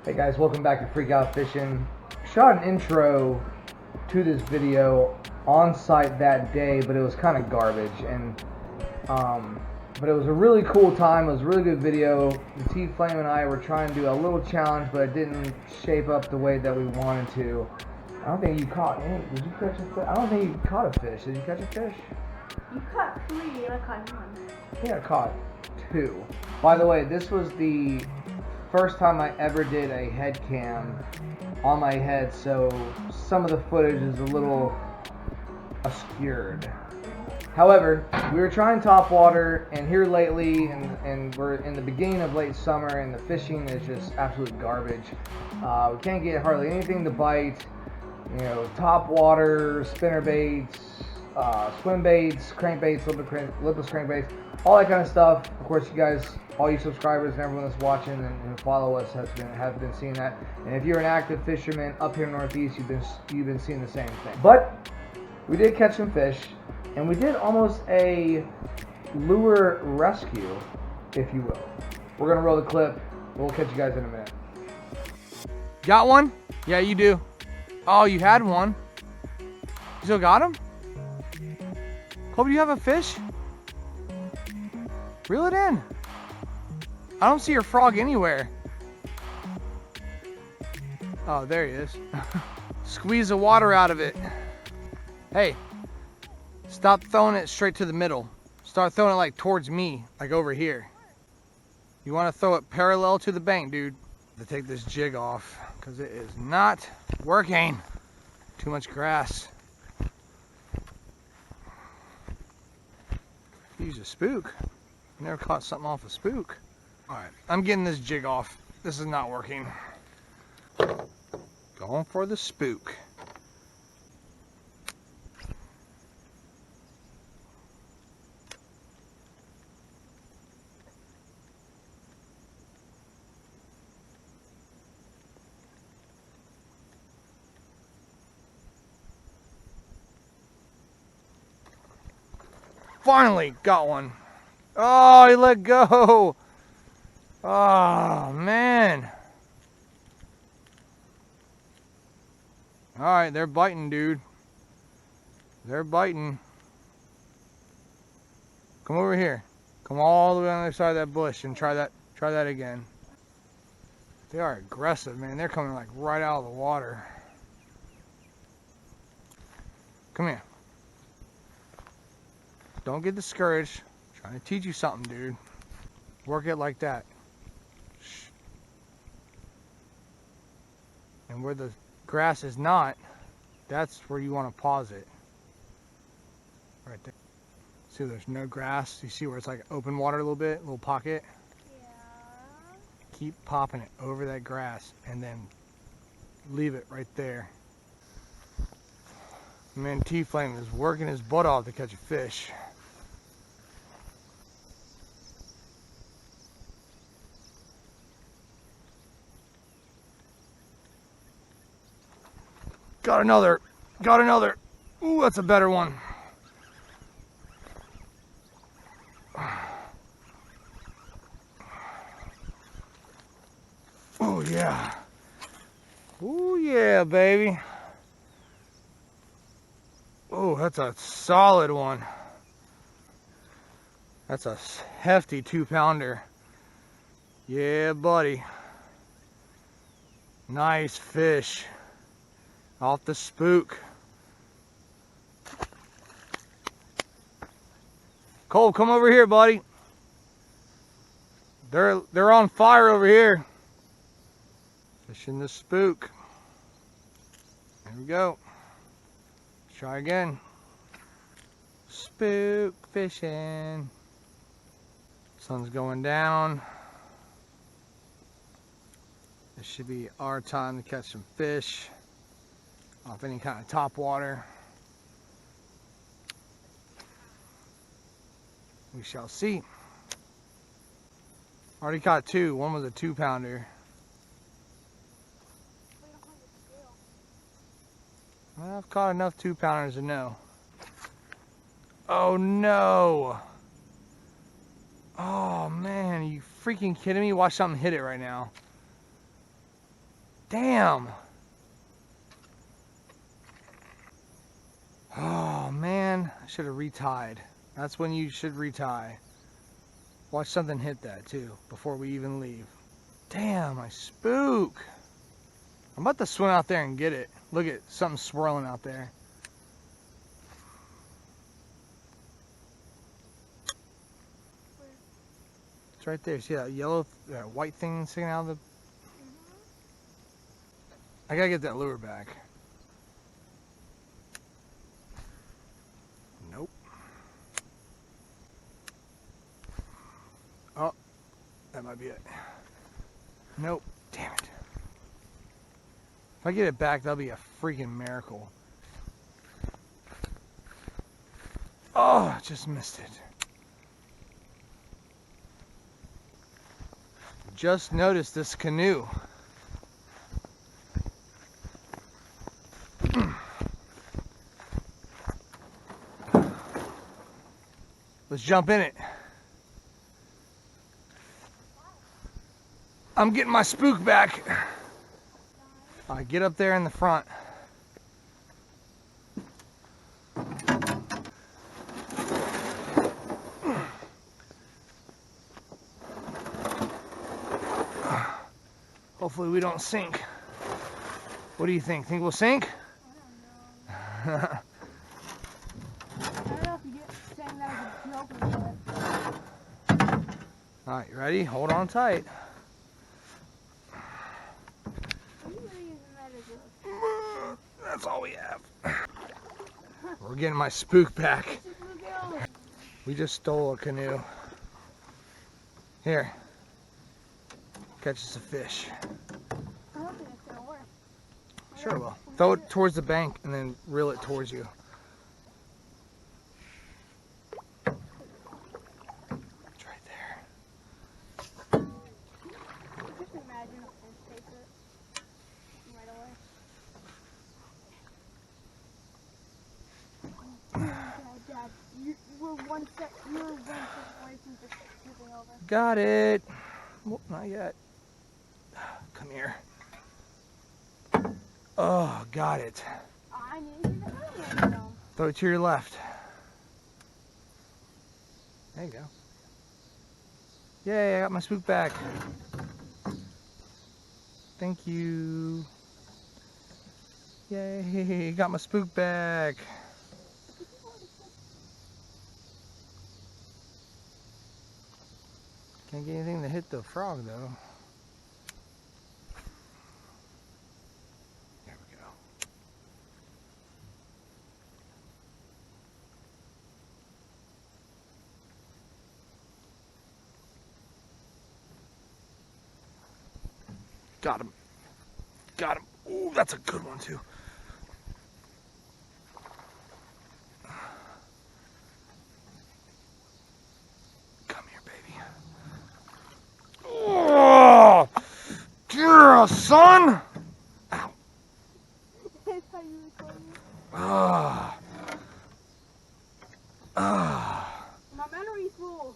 Hey guys, welcome back to Freak Out Fishing. Shot an intro to this video on site that day, but it was kind of garbage. But it was a really cool time. It was a really good video. The T-Flame and I were trying to do a little challenge, but it didn't shape up the way that we wanted to. I don't think you caught any. Did you catch a fish? I don't think you caught a fish. Did you catch a fish? You caught 3 and I caught 1. I think I caught 2. By the way, this was the first time I ever did a head cam on my head, so some of the footage is a little obscured. However, we were trying topwater, and here lately, and we're in the beginning of late summer, and the fishing is just absolute garbage. We can't get hardly anything to bite. You know, topwater, spinner baits, swim baits, crankbaits, lipless crankbaits, all that kind of stuff. Of course, you guys, all you subscribers and everyone that's watching and follow us have been seeing that. And if you're an active fisherman up here in Northeast, you've been seeing the same thing. But we did catch some fish, and we did almost a lure rescue, if you will. We're gonna roll the clip. We'll catch you guys in a minute. Got one? Yeah, you do. Oh, you had one. You still got him? Colby, do you have a fish? Reel it in. I don't see your frog anywhere. Oh, there he is. Squeeze the water out of it. Hey, stop throwing it straight to the middle. Start throwing it like towards me, like over here. You want to throw it parallel to the bank, dude. To take this jig off, because it is not working. Too much grass. Use a spook. Never caught something off a spook. Alright, I'm getting this jig off. This is not working. Going for the spook. Finally got one. Oh, he let go. Oh, man. All right, they're biting, dude. They're biting. Come over here. Come all the way on the other side of that bush and try that again. They are aggressive, man. They're coming like right out of the water. Come here. Don't get discouraged. I'm trying to teach you something, dude. Work it like that. Shh. And where the grass is not, that's where you want to pause it. Right there. See, there's no grass. You see where it's like open water a little bit, a little pocket? Yeah. Keep popping it over that grass and then leave it right there. Man, T-Flame is working his butt off to catch a fish. Got another. Got another. Ooh, that's a better one. Oh, yeah. Oh, yeah, baby. Oh, that's a solid one. That's a hefty 2-pounder. Yeah, buddy. Nice fish. Off the spook. Cole, come over here, buddy. They're on fire over here. Fishing the spook. There we go. Let's try again. Spook fishing. Sun's going down. This should be our time to catch some fish off any kind of topwater. We shall see. Already caught 2. One was a 2-pounder. Well, I've caught enough 2-pounders to know. Oh no! Oh man, are you freaking kidding me? Watch something hit it right now. Damn. Oh man, I should have retied. That's when you should retie. Watch something hit that too before we even leave. Damn, I spook. I'm about to swim out there and get it. Look at something swirling out there. It's right there. See that yellow, white thing sticking out of the... I gotta get that lure back. Nope. Oh, that might be it. Nope. Damn it. If I get it back, that'll be a freaking miracle. Oh, I just missed it. Just noticed this canoe. Let's jump in it. I'm getting my spook back. All right, get up there in the front. Hopefully we don't sink. What do you think? Think we'll sink? I don't know. I don't know if you get saying that as a joke or what. All right, you ready? Hold on tight. Are you really using that as a... That's all we have. We're getting my spook back. We just stole a canoe. Here. Catch us a fish. I don't think it's gonna work. Sure it will. Throw it towards the bank and then reel it towards you. It's right there. Just imagine a fish takes it right away. Oh my God, Dad, we're one step away from just tipping over. Got it. Well, not yet. Come here. Oh, got it. I need to get the other one. Throw it to your left. There you go. Yay, I got my spook back. Thank you. Yay, got my spook back. Can't get anything to hit the frog though. There we go. Got him. Got him. Ooh, that's a good one too. Come here, baby. Oh, yeah, son. Ow. That's how you record me. Ah. Ah. My memory's full.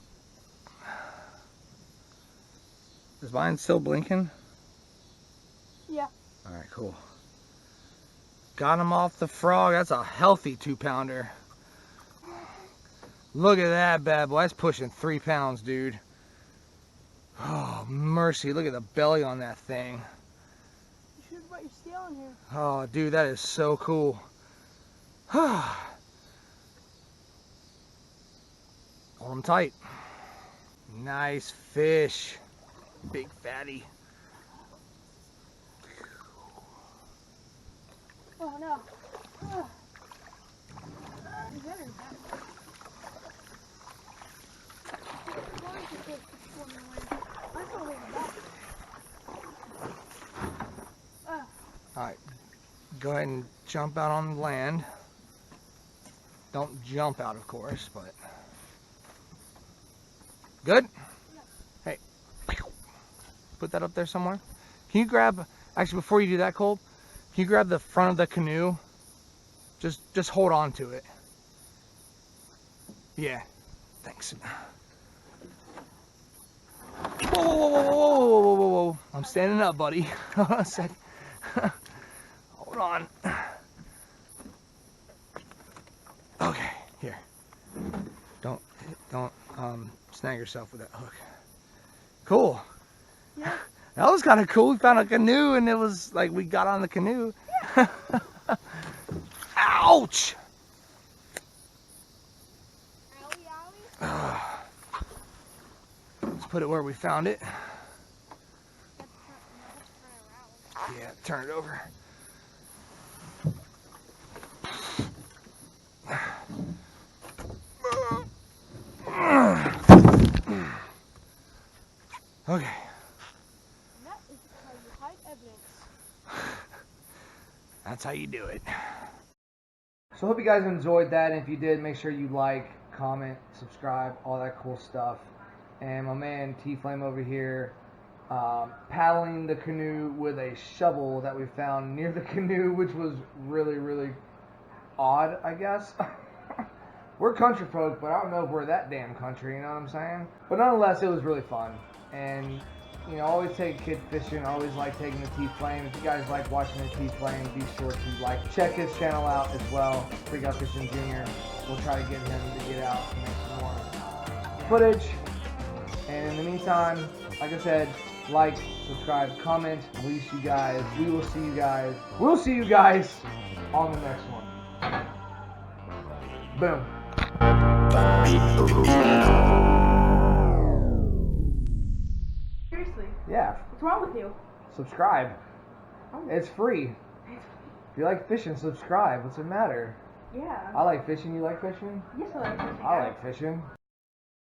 Is mine still blinking? Yeah. All right, cool. Got him off the frog. That's a healthy 2-pounder. Look at that bad boy. That's pushing 3 pounds, dude. Oh, mercy. Look at the belly on that thing. You should have brought your scale in here. Oh, dude, that is so cool. Hold him tight. Nice fish. Big fatty. Oh no. Oh. You better not. Why is it swimming away? I'm gonna hold it back. Alright, go ahead and jump out on land. Don't jump out, of course, but... Good? Hey, put that up there somewhere. Can you grab, actually before you do that, Cole, can you grab the front of the canoe? Just hold on to it. Yeah, thanks. Whoa, whoa, whoa, whoa, whoa, whoa, whoa, whoa, whoa. I'm standing up, buddy. Hold on a sec. Hold on. Okay, here. Don't snag yourself with that hook. Cool. Yeah. That was kind of cool. We found a canoe and it was like we got on the canoe. Ouch! Owie, owie. Let's put it where we found it. Let's turn it around. Yeah, turn it over. Okay. And that is how you hide evidence. That's how you do it. So I hope you guys enjoyed that. And if you did, make sure you like, comment, subscribe, all that cool stuff. And my man T-Flame over here paddling the canoe with a shovel that we found near the canoe, which was really, really odd, I guess. We're country folk, but I don't know if we're that damn country, you know what I'm saying? But nonetheless, it was really fun. And, you know, always take kid fishing. I always like taking the T-Flame. If you guys like watching the T-Flame, be sure to check his channel out as well, Freak Out Fishing Jr. We'll try to get him to get out and make some more footage. And in the meantime, like I said, like, subscribe, comment. We will see you guys. We'll see you guys on the next one. Boom. Seriously, Yeah, what's wrong with you? subscribe. Oh. It's free. If you like fishing, subscribe. What's the matter? Yeah. I like fishing. You like fishing? Yes, I like fishing. I like fishing.